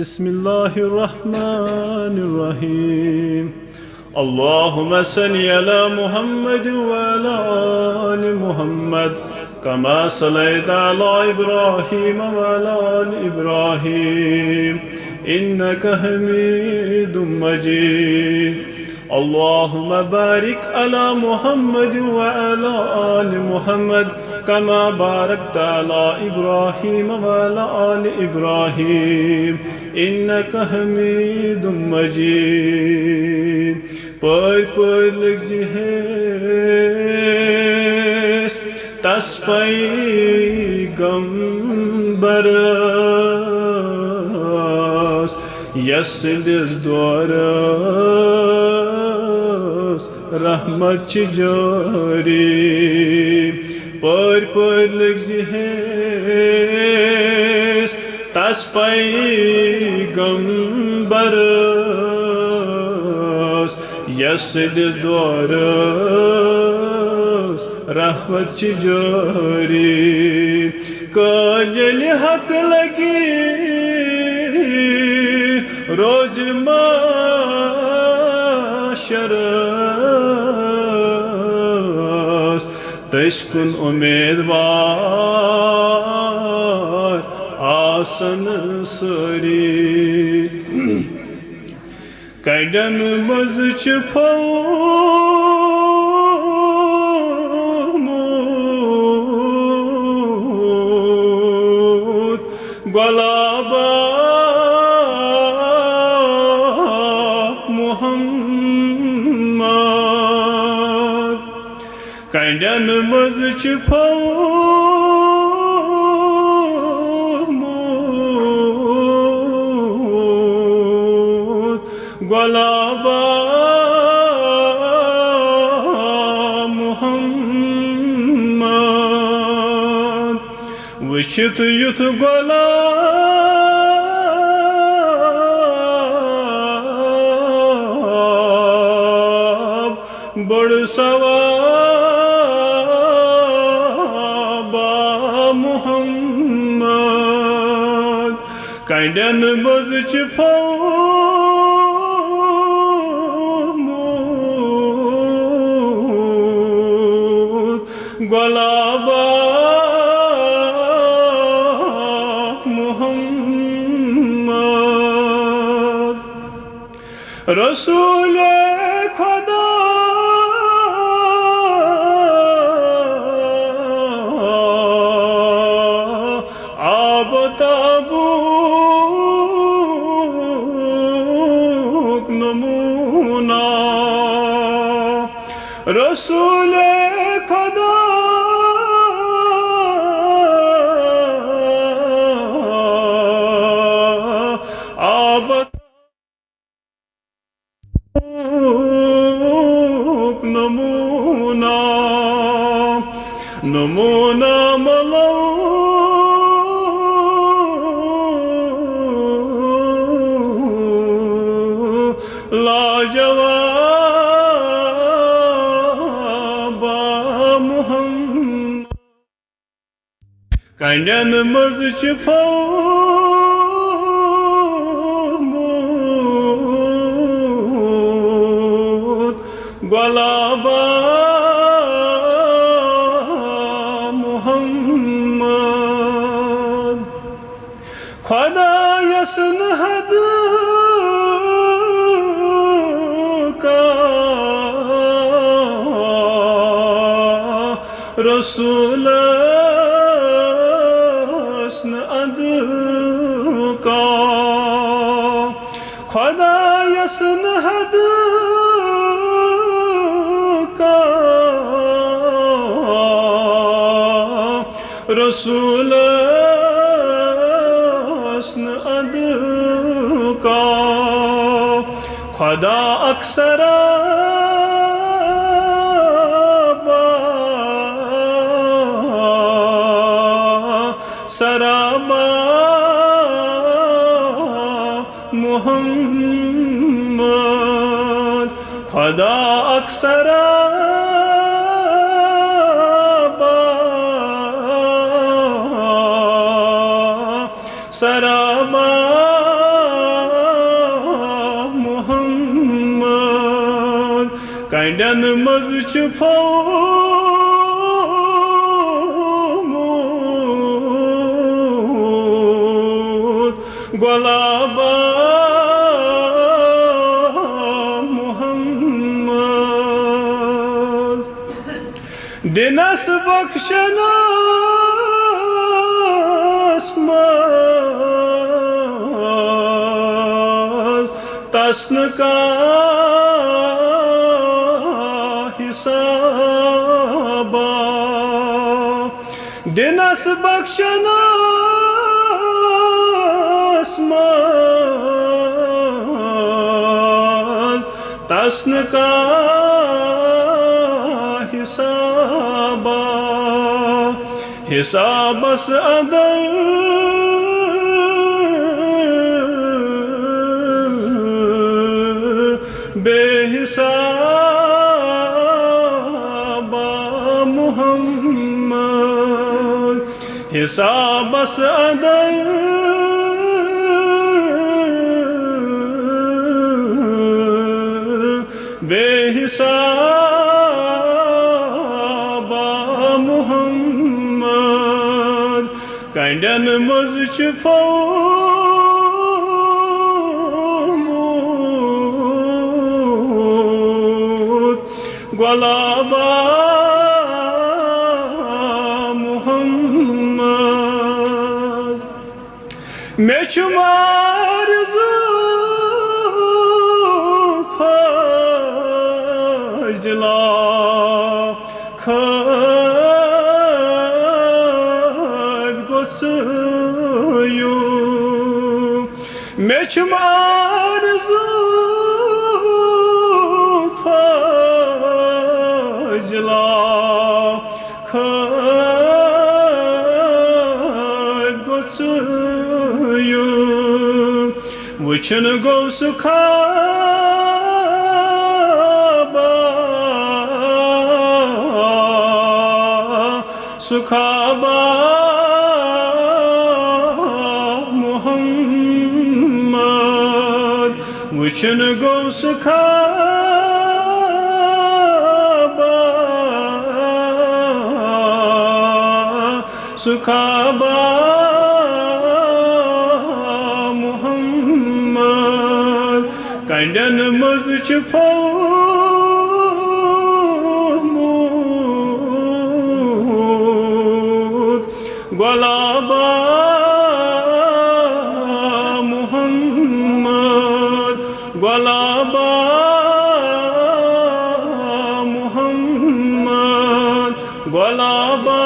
बिस्मिल्लाहिर्रहमानिर्रहीम। अल्लाहुम्मा सल्लि अला मुहम्मद व अला आलि मुहम्मद कमा सल्लैता अला इब्राहीम व अला आलि इब्राहीम इन्नका हमीदुम मजीद। अल्लाहुम्मा बारिक अला मुहम्मद व अला आलि मुहम्मद कमा बारकता अला इब्राहीम व अला आलि इब्राहीम इन्नका हमीदुम मजीद। पर लिखिहेस तस पैगंबरस यस्सिंदिस द्वारस रहमत जारी। पर लिखिहेस तस पैगंबरस यस्सिंदिस द्वारस रहमत जारी। कायल हक लगी रोज माशरस तशकुन उम्मीदवार आसन सरी। कड़न मज फलमूद गुलाबा मुहम्मद। कड़न मज फलमूद गुलाबा मुहम्मद। वुचित युथ गुलाब बड़ सवाबा मुहम्मद। कड़न मज गुलाबा मुहम्मद। रसूल खुदा आब ताबूक नमूना। रसूल खुदा आब नमूना। नमूना लाजवाब मुहम्मद। कड़न मज फलमूद गुलाबा मुहम्मद। खुदा यसन हद का रसूल अद का। खुदा यसन हद का रसूल अद का। खुदा अक्सर सराबा मुहम्मद। खुदा अक्सर सराबा कंडन मज फौमूद गुलाबा मुहम्मद दिनस बख्शनास मज तस्न का हिसाबा दिनस बख्शनास मज तस्न का हिसाबा हिसाबस अदर बेहिसाबा मुहम्मद हिसाबस अदर बेहिसाबा मुहम्मद कंडन मज फौमूद गुलाबा मुहम्मद मैं शुमार फजला खद गोसयू मैं शुमार फजला खद गोसयू वचन गो सुखाबा सुखाबा मुहम्मद वचन गो सुखाबा सुखाबा मुहम्मद कंडन मज फौमूद गुलाबा मुहम्मद गुलाबा मुहम्मद गुलाबा